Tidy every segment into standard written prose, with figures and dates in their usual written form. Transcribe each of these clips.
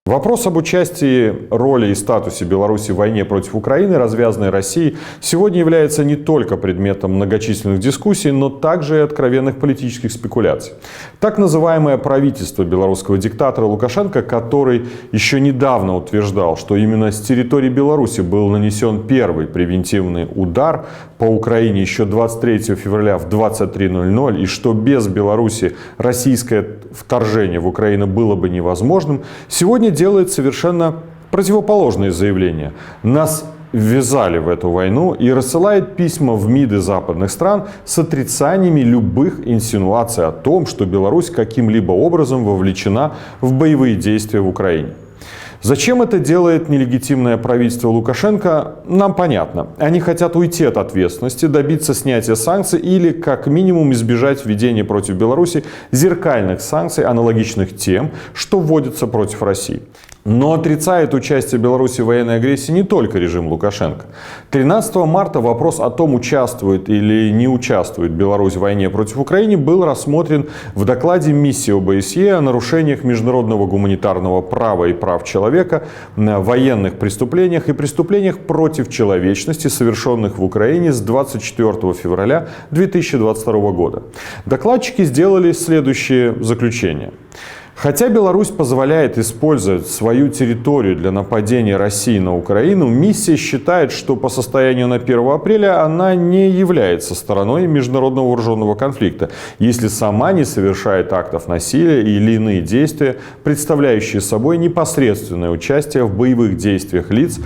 Вопрос об участии, роли и статусе Беларуси в войне против Украины, развязанной Россией, сегодня является не только предметом многочисленных дискуссий, но также и откровенных политических спекуляций. Так называемое правительство белорусского диктатора Лукашенко, который еще недавно утверждал, что именно с территории Беларуси был нанесен первый превентивный удар по Украине еще 23 февраля в 23:00, и что без Беларуси российское вторжение в Украину было бы невозможным, сегодня делает совершенно противоположные заявления. Нас ввязали в эту войну и рассылает письма в МИДы западных стран с отрицаниями любых инсинуаций о том, что Беларусь каким-либо образом вовлечена в боевые действия в Украине. Зачем это делает нелегитимное правительство Лукашенко, нам понятно. Они хотят уйти от ответственности, добиться снятия санкций или, как минимум, избежать введения против Беларуси зеркальных санкций, аналогичных тем, что вводятся против России. Но отрицает участие Беларуси в военной агрессии не только режим Лукашенко. 13 марта вопрос о том, участвует или не участвует Беларусь в войне против Украины, был рассмотрен в докладе миссии ОБСЕ о нарушениях международного гуманитарного права и прав человека, военных преступлениях и преступлениях против человечности, совершенных в Украине с 24 февраля 2022 года. Докладчики сделали следующее заключение. Хотя Беларусь позволяет использовать свою территорию для нападения России на Украину, миссия считает, что по состоянию на 1 апреля она не является стороной международного вооруженного конфликта, если сама не совершает актов насилия или иные действия, представляющие собой непосредственное участие в боевых действиях лиц,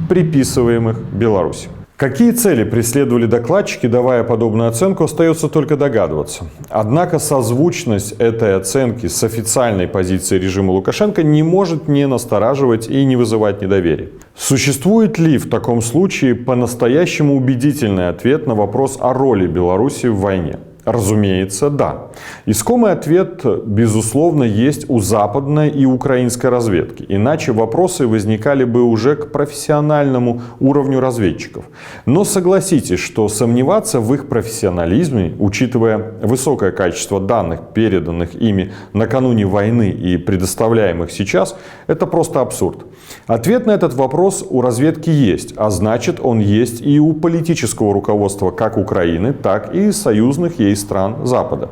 приписываемых Беларуси. Какие цели преследовали докладчики, давая подобную оценку, остается только догадываться. Однако созвучность этой оценки с официальной позицией режима Лукашенко не может не настораживать и не вызывать недоверия. Существует ли в таком случае по-настоящему убедительный ответ на вопрос о роли Беларуси в войне? Разумеется, да. Искомый ответ, безусловно, есть у западной и украинской разведки. Иначе вопросы возникали бы уже к профессиональному уровню разведчиков. Но согласитесь, что сомневаться в их профессионализме, учитывая высокое качество данных, переданных ими накануне войны и предоставляемых сейчас, это просто абсурд. Ответ на этот вопрос у разведки есть, а значит, он есть и у политического руководства как Украины, так и союзных ей стран Запада.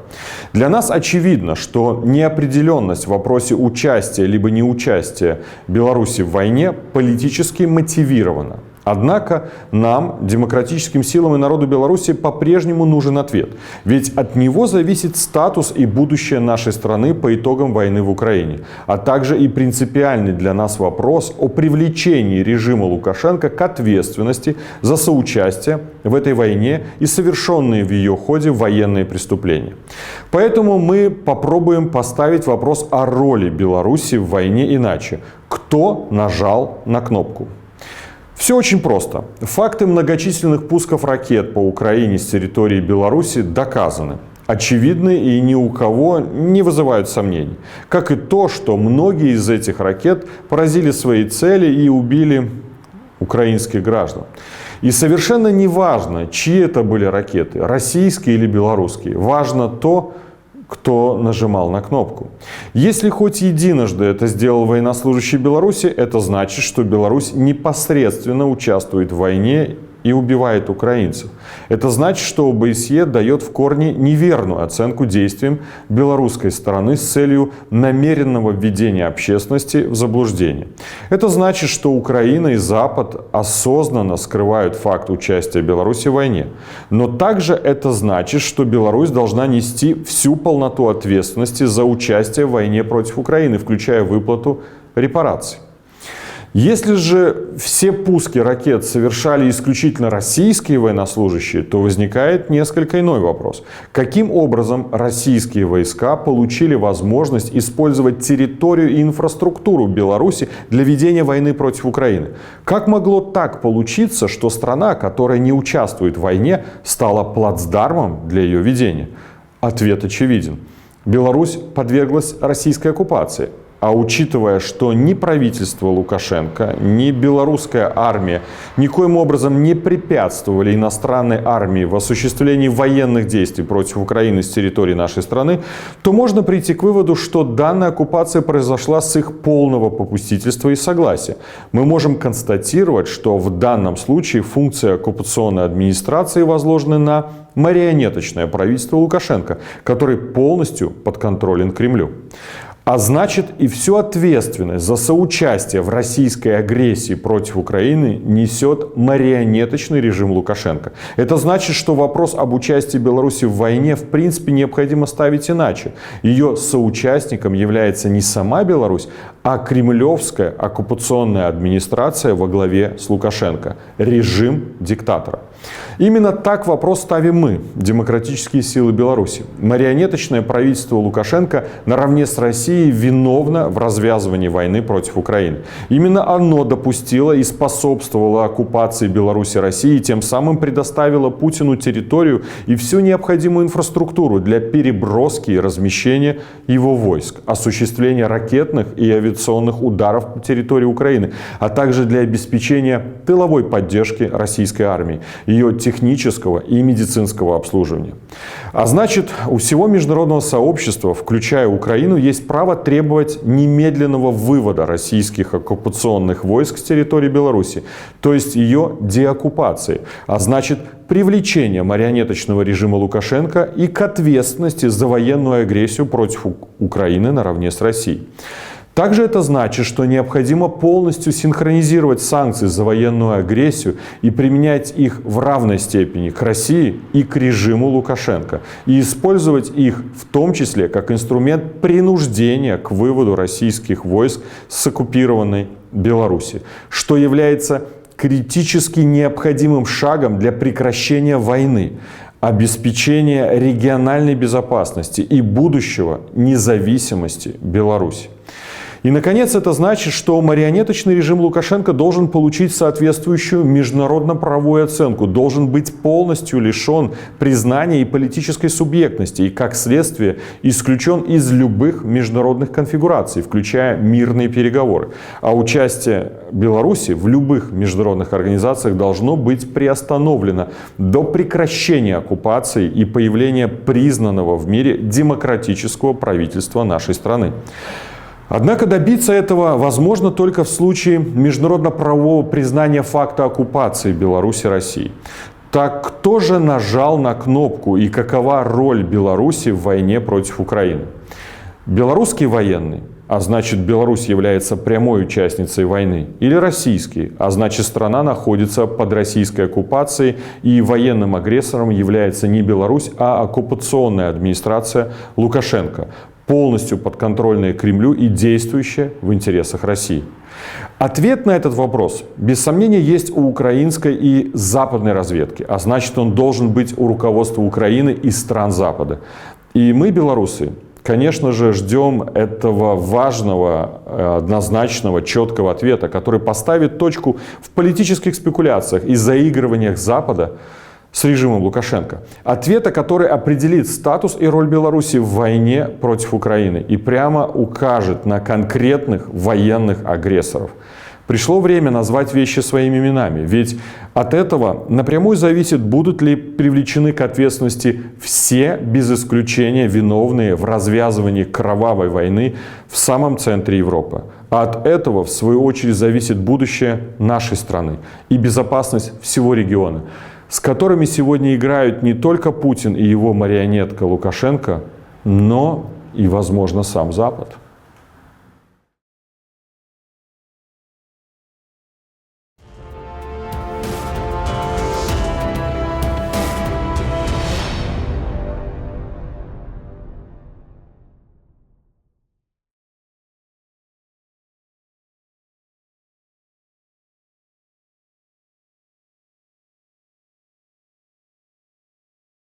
Для нас очевидно, что неопределенность в вопросе участия либо неучастия Беларуси в войне политически мотивирована. Однако нам, демократическим силам и народу Беларуси, по-прежнему нужен ответ. Ведь от него зависит статус и будущее нашей страны по итогам войны в Украине, а также и принципиальный для нас вопрос о привлечении режима Лукашенко к ответственности за соучастие в этой войне и совершенные в ее ходе военные преступления. Поэтому мы попробуем поставить вопрос о роли Беларуси в войне иначе. Кто нажал на кнопку? Все очень просто. Факты многочисленных пусков ракет по Украине с территории Беларуси доказаны. Очевидны и ни у кого не вызывают сомнений. Как и то, что многие из этих ракет поразили свои цели и убили украинских граждан. И совершенно не важно, чьи это были ракеты, российские или белорусские. Важно то, кто нажимал на кнопку. Если хоть единожды это сделал военнослужащий Беларуси, это значит, что Беларусь непосредственно участвует в войне и убивает украинцев. Это значит, что ОБСЕ дает в корне неверную оценку действиям белорусской стороны с целью намеренного введения общественности в заблуждение. Это значит, что Украина и Запад осознанно скрывают факт участия Беларуси в войне. Но также это значит, что Беларусь должна нести всю полноту ответственности за участие в войне против Украины, включая выплату репараций. Если же все пуски ракет совершали исключительно российские военнослужащие, то возникает несколько иной вопрос. Каким образом российские войска получили возможность использовать территорию и инфраструктуру Беларуси для ведения войны против Украины? Как могло так получиться, что страна, которая не участвует в войне, стала плацдармом для ее ведения? Ответ очевиден. Беларусь подверглась российской оккупации. А учитывая, что ни правительство Лукашенко, ни белорусская армия никоим образом не препятствовали иностранной армии в осуществлении военных действий против Украины с территории нашей страны, то можно прийти к выводу, что данная оккупация произошла с их полного попустительства и согласия. Мы можем констатировать, что в данном случае функция оккупационной администрации возложена на марионеточное правительство Лукашенко, который полностью подконтролен Кремлю. А значит, и всю ответственность за соучастие в российской агрессии против Украины несет марионеточный режим Лукашенко. Это значит, что вопрос об участии Беларуси в войне в принципе необходимо ставить иначе. Ее соучастником является не сама Беларусь, а кремлевская оккупационная администрация во главе с Лукашенко. Режим диктатора. Именно так вопрос ставим мы, демократические силы Беларуси. Марионеточное правительство Лукашенко наравне с Россией виновно в развязывании войны против Украины. Именно оно допустило и способствовало оккупации Беларуси России, тем самым предоставило Путину территорию и всю необходимую инфраструктуру для переброски и размещения его войск, осуществления ракетных и авиационных ударов по территории Украины, а также для обеспечения тыловой поддержки российской армии, ее технического и медицинского обслуживания. А значит, у всего международного сообщества, включая Украину, есть право требовать немедленного вывода российских оккупационных войск с территории Беларуси, то есть ее деоккупации, а значит, привлечения марионеточного режима Лукашенко и к ответственности за военную агрессию против Украины наравне с Россией. Также это значит, что необходимо полностью синхронизировать санкции за военную агрессию и применять их в равной степени к России и к режиму Лукашенко. И использовать их в том числе как инструмент принуждения к выводу российских войск с оккупированной Беларуси, что является критически необходимым шагом для прекращения войны, обеспечения региональной безопасности и будущего независимости Беларуси. И, наконец, это значит, что марионеточный режим Лукашенко должен получить соответствующую международно-правовую оценку, должен быть полностью лишен признания и политической субъектности и, как следствие, исключен из любых международных конфигураций, включая мирные переговоры. А участие Беларуси в любых международных организациях должно быть приостановлено до прекращения оккупации и появления признанного в мире демократического правительства нашей страны. Однако добиться этого возможно только в случае международно-правового признания факта оккупации Беларуси Россией. Так кто же нажал на кнопку и какова роль Беларуси в войне против Украины? Белорусские военные, а значит Беларусь является прямой участницей войны, или российские, а значит страна находится под российской оккупацией и военным агрессором является не Беларусь, а оккупационная администрация Лукашенко, полностью подконтрольная Кремлю и действующая в интересах России? Ответ на этот вопрос, без сомнения, есть у украинской и западной разведки, а значит, он должен быть у руководства Украины и стран Запада. И мы, белорусы, конечно же, ждем этого важного, однозначного, четкого ответа, который поставит точку в политических спекуляциях и заигрываниях Запада с режимом Лукашенко. Ответа, который определит статус и роль Беларуси в войне против Украины и прямо укажет на конкретных военных агрессоров. Пришло время назвать вещи своими именами, ведь от этого напрямую зависит, будут ли привлечены к ответственности все, без исключения, виновные в развязывании кровавой войны в самом центре Европы. А от этого, в свою очередь, зависит будущее нашей страны и безопасность всего региона, с которыми сегодня играют не только Путин и его марионетка Лукашенко, но и, возможно, сам Запад.